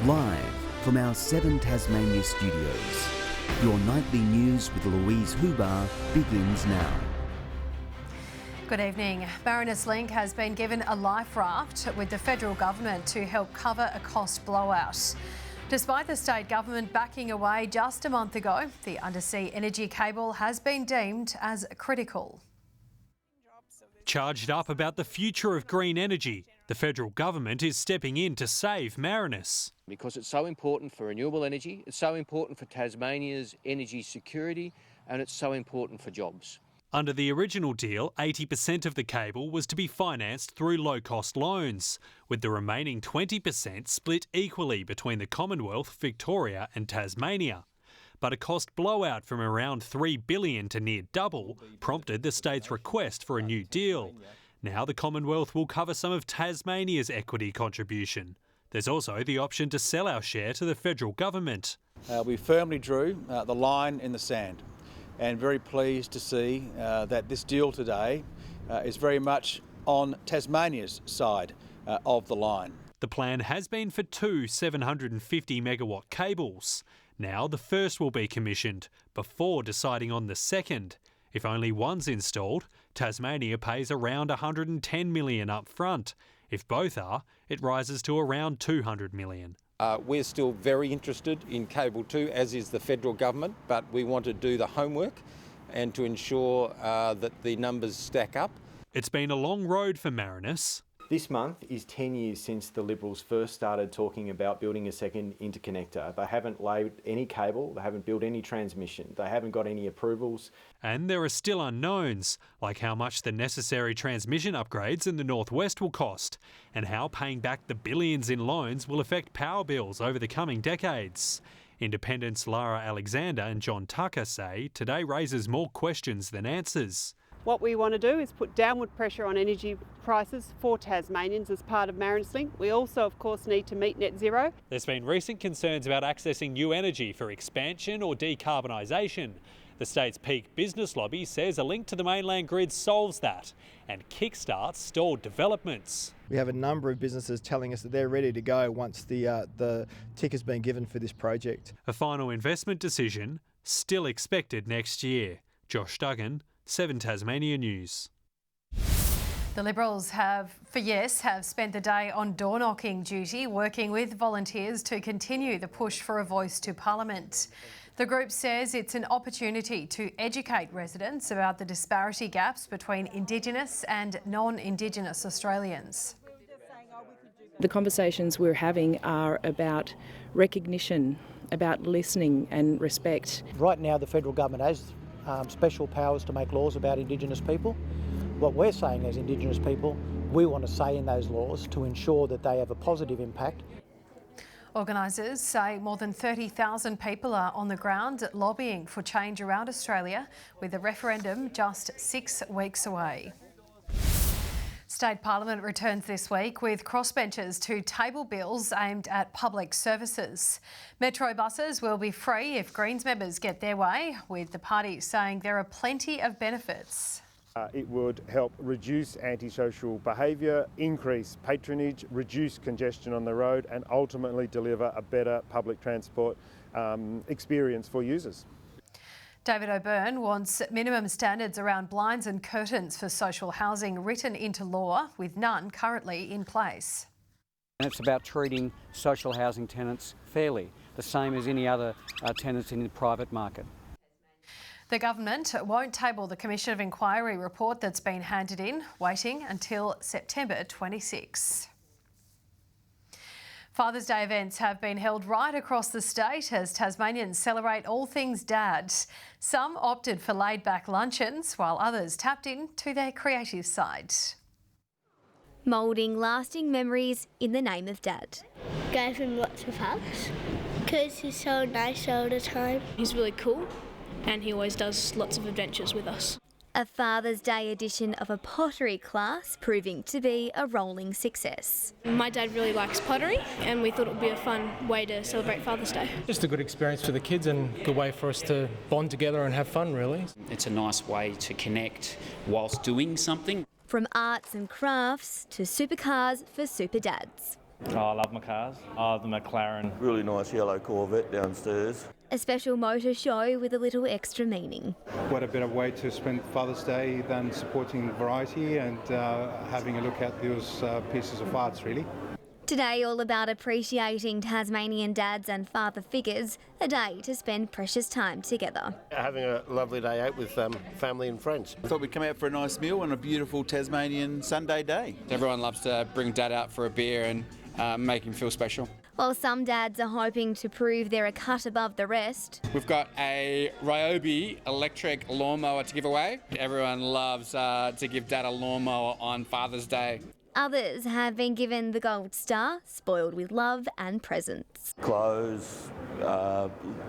Live from our 7 Tasmania studios, your nightly news with Louise Huber begins now. Good evening. Marinus Link has been given a life raft with the federal government to help cover a cost blowout. Despite the state government backing away just a month ago, the undersea energy cable has been deemed as critical. Charged up about the future of green energy, the federal government is stepping in to save Marinus. Because it's so important for renewable energy, it's so important for Tasmania's energy security, and it's so important for jobs. Under the original deal, 80% of the cable was to be financed through low-cost loans, with the remaining 20% split equally between the Commonwealth, Victoria and Tasmania. But a cost blowout from around $3 billion to near double prompted the state's request for a new deal. Now the Commonwealth will cover some of Tasmania's equity contribution. There's also the option to sell our share to the federal government. We firmly drew the line in the sand, and very pleased to see that this deal today is very much on Tasmania's side of the line. The plan has been for 2 750 megawatt cables. Now the first will be commissioned before deciding on the second. If only one's installed, Tasmania pays around $110 million up front. If both are, it rises to around $200 million. We're still very interested in Cable 2, as is the federal government, but we want to do the homework and to ensure that the numbers stack up. It's been a long road for Marinus. This month is 10 years since the Liberals first started talking about building a second interconnector. They haven't laid any cable, they haven't built any transmission, they haven't got any approvals. And there are still unknowns, like how much the necessary transmission upgrades in the northwest will cost, and how paying back the billions in loans will affect power bills over the coming decades. Independents Lara Alexander and John Tucker say today raises more questions than answers. What we want to do is put downward pressure on energy prices for Tasmanians as part of Marinus Link. We also, of course, need to meet net zero. There's been recent concerns about accessing new energy for expansion or decarbonisation. The state's peak business lobby says a link to the mainland grid solves that and kickstarts stalled developments. We have a number of businesses telling us that they're ready to go once the tick has been given for this project. A final investment decision still expected next year. Josh Duggan, 7 Tasmania News. The Liberals have spent the day on door-knocking duty, working with volunteers to continue the push for a voice to Parliament. The group says it's an opportunity to educate residents about the disparity gaps between Indigenous and non-Indigenous Australians. The conversations we're having are about recognition, about listening and respect. Right now the federal government has special powers to make laws about Indigenous people. What we're saying as Indigenous people, we want to say in those laws to ensure that they have a positive impact. Organisers say more than 30,000 people are on the ground lobbying for change around Australia, with the referendum just 6 weeks away. State Parliament returns this week with crossbenchers to table bills aimed at public services. Metro buses will be free if Greens members get their way, with the party saying there are plenty of benefits. It would help reduce antisocial behaviour, increase patronage, reduce congestion on the road and ultimately deliver a better public transport experience for users. David O'Byrne wants minimum standards around blinds and curtains for social housing written into law, with none currently in place. It's about treating social housing tenants fairly, the same as any other tenants in the private market. The government won't table the Commission of Inquiry report that's been handed in, waiting until September 26. Father's Day events have been held right across the state as Tasmanians celebrate all things dad. Some opted for laid-back luncheons, while others tapped into their creative side. Moulding lasting memories in the name of Dad. Gave him lots of hugs because he's so nice all the time. He's really cool and he always does lots of adventures with us. A Father's Day edition of a pottery class proving to be a rolling success. My dad really likes pottery and we thought it would be a fun way to celebrate Father's Day. Just a good experience for the kids and a good way for us to bond together and have fun, really. It's a nice way to connect whilst doing something. From arts and crafts to supercars for super dads. Oh, I love my cars. I love the McLaren. Really nice yellow Corvette downstairs. A special motor show with a little extra meaning. What a better way to spend Father's Day than supporting variety and having a look at those pieces of art, really. Today all about appreciating Tasmanian dads and father figures, a day to spend precious time together. Having a lovely day out with family and friends. I thought we'd come out for a nice meal on a beautiful Tasmanian Sunday day. Everyone loves to bring Dad out for a beer and make him feel special. While some dads are hoping to prove they're a cut above the rest. We've got a Ryobi electric lawnmower to give away. Everyone loves to give Dad a lawnmower on Father's Day. Others have been given the gold star, spoiled with love and presents. Clothes,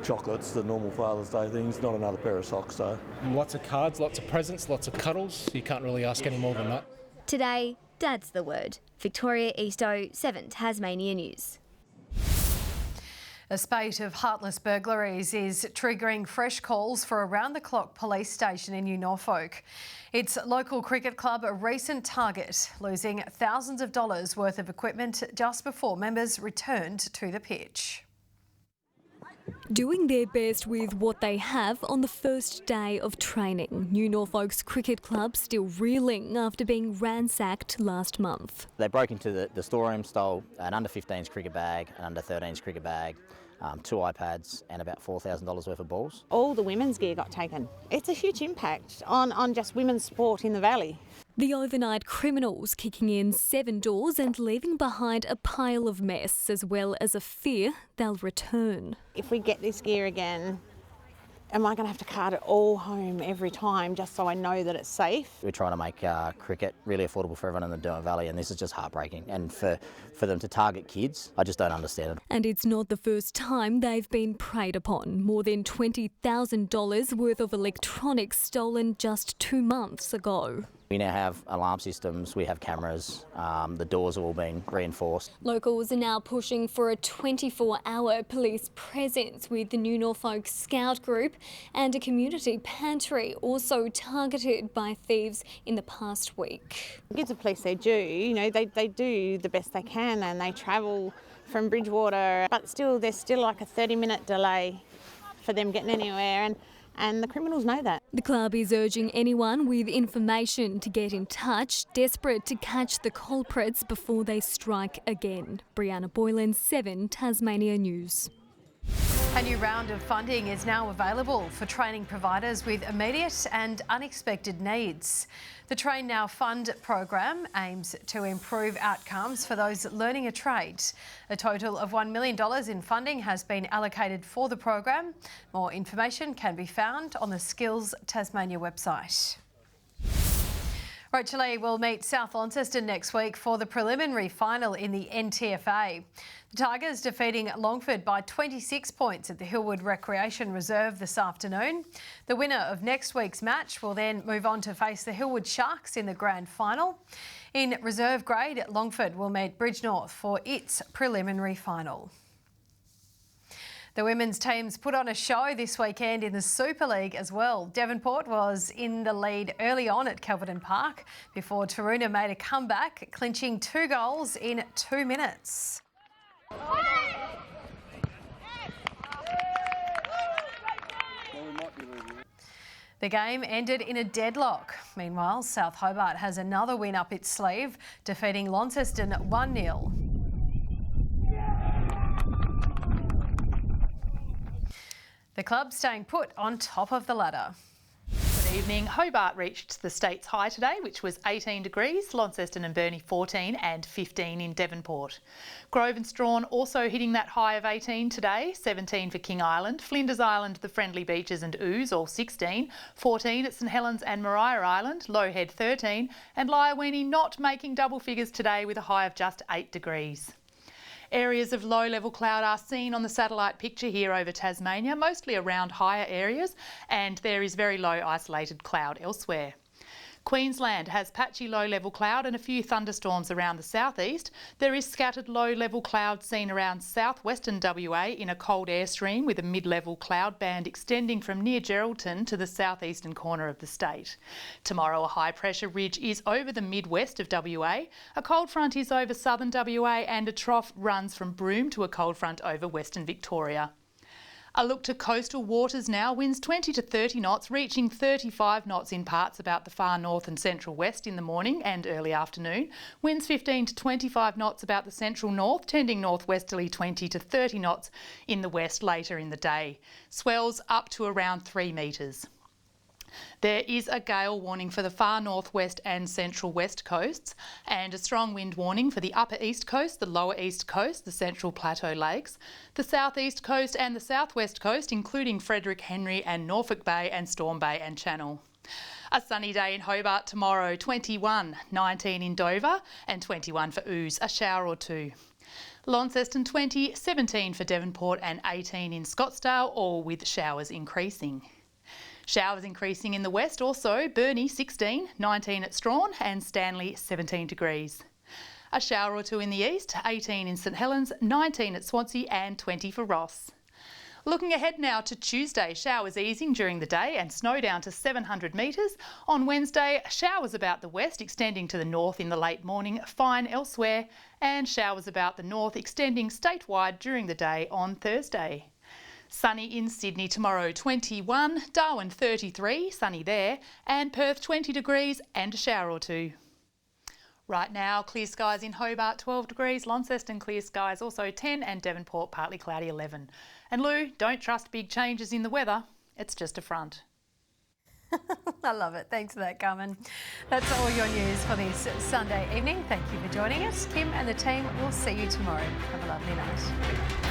chocolates, the normal Father's Day things, not another pair of socks though. Lots of cards, lots of presents, lots of cuddles. You can't really ask any more than that. Today, Dad's the word. Victoria Easto, 7 Tasmania News. A spate of heartless burglaries is triggering fresh calls for a round-the-clock police station in New Norfolk. Its local cricket club a recent target, losing thousands of dollars worth of equipment just before members returned to the pitch. Doing their best with what they have on the first day of training. New Norfolk's cricket club still reeling after being ransacked last month. They broke into the storeroom, stole an under-15s cricket bag, an under-13s cricket bag, 2 iPads and about $4,000 worth of balls. All the women's gear got taken. It's a huge impact on just women's sport in the Valley. The overnight criminals kicking in 7 doors and leaving behind a pile of mess, as well as a fear they'll return. If we get this gear again, am I going to have to cart it all home every time just so I know that it's safe? We're trying to make cricket really affordable for everyone in the Derwent Valley, and this is just heartbreaking. And for them to target kids, I just don't understand it. And it's not the first time they've been preyed upon. More than $20,000 worth of electronics stolen just 2 months ago. We now have alarm systems, we have cameras, the doors have all been reinforced. Locals are now pushing for a 24-hour police presence with the New Norfolk Scout Group and a community pantry also targeted by thieves in the past week. Gives the police their due, you know, they do the best they can and they travel from Bridgewater, but still there's still like a 30-minute delay for them getting anywhere. And the criminals know that. The club is urging anyone with information to get in touch, desperate to catch the culprits before they strike again. Brianna Boylan, 7 Tasmania News. A new round of funding is now available for training providers with immediate and unexpected needs. The Train Now Fund program aims to improve outcomes for those learning a trade. A total of $1 million in funding has been allocated for the program. More information can be found on the Skills Tasmania website. Rachel Lee will meet South Launceston next week for the preliminary final in the NTFA. The Tigers defeating Longford by 26 points at the Hillwood Recreation Reserve this afternoon. The winner of next week's match will then move on to face the Hillwood Sharks in the grand final. In reserve grade, Longford will meet Bridgenorth for its preliminary final. The women's teams put on a show this weekend in the Super League as well. Devonport was in the lead early on at Kelvedon Park before Taroona made a comeback, clinching 2 goals in 2 minutes. The game ended in a deadlock. Meanwhile, South Hobart has another win up its sleeve, defeating Launceston 1-0. The club staying put on top of the ladder. Good evening. Hobart reached the state's high today, which was 18 degrees, Launceston and Burnie 14 and 15 in Devonport. Grove and Strawn also hitting that high of 18 today, 17 for King Island, Flinders Island, the Friendly Beaches and Ooze all 16, 14 at St Helens and Maria Island, Lowhead 13 and Liaweenie not making double figures today with a high of just 8 degrees. Areas of low-level cloud are seen on the satellite picture here over Tasmania, mostly around higher areas, and there is very low isolated cloud elsewhere. Queensland has patchy low-level cloud and a few thunderstorms around the southeast. There is scattered low-level cloud seen around southwestern WA in a cold air stream with a mid-level cloud band extending from near Geraldton to the southeastern corner of the state. Tomorrow a high-pressure ridge is over the mid-west of WA, a cold front is over southern WA and a trough runs from Broome to a cold front over western Victoria. A look to coastal waters now. Winds 20 to 30 knots, reaching 35 knots in parts about the far north and central west in the morning and early afternoon. Winds 15 to 25 knots about the central north, tending northwesterly 20 to 30 knots in the west later in the day. Swells up to around 3 metres. There is a gale warning for the far northwest and central west coasts and a strong wind warning for the upper east coast, the lower east coast, the central plateau lakes, the southeast coast and the southwest coast, including Frederick Henry and Norfolk Bay and Storm Bay and Channel. A sunny day in Hobart tomorrow, 21, 19 in Dover and 21 for Ooze, a shower or two. Launceston 20, 17 for Devonport and 18 in Scottsdale, all with showers increasing. Showers increasing in the west also, Burnie 16, 19 at Strawn and Stanley 17 degrees. A shower or two in the east, 18 in St Helens, 19 at Swansea and 20 for Ross. Looking ahead now to Tuesday, showers easing during the day and snow down to 700 metres. On Wednesday, showers about the west extending to the north in the late morning, fine elsewhere, and showers about the north extending statewide during the day on Thursday. Sunny in Sydney tomorrow, 21, Darwin 33, sunny there, and Perth 20 degrees and a shower or two. Right now, clear skies in Hobart 12 degrees, Launceston clear skies also 10 and Devonport partly cloudy 11. And Lou, don't trust big changes in the weather, it's just a front. I love it. Thanks for that, Carmen. That's all your news for this Sunday evening. Thank you for joining us. Kim and the team will see you tomorrow. Have a lovely night.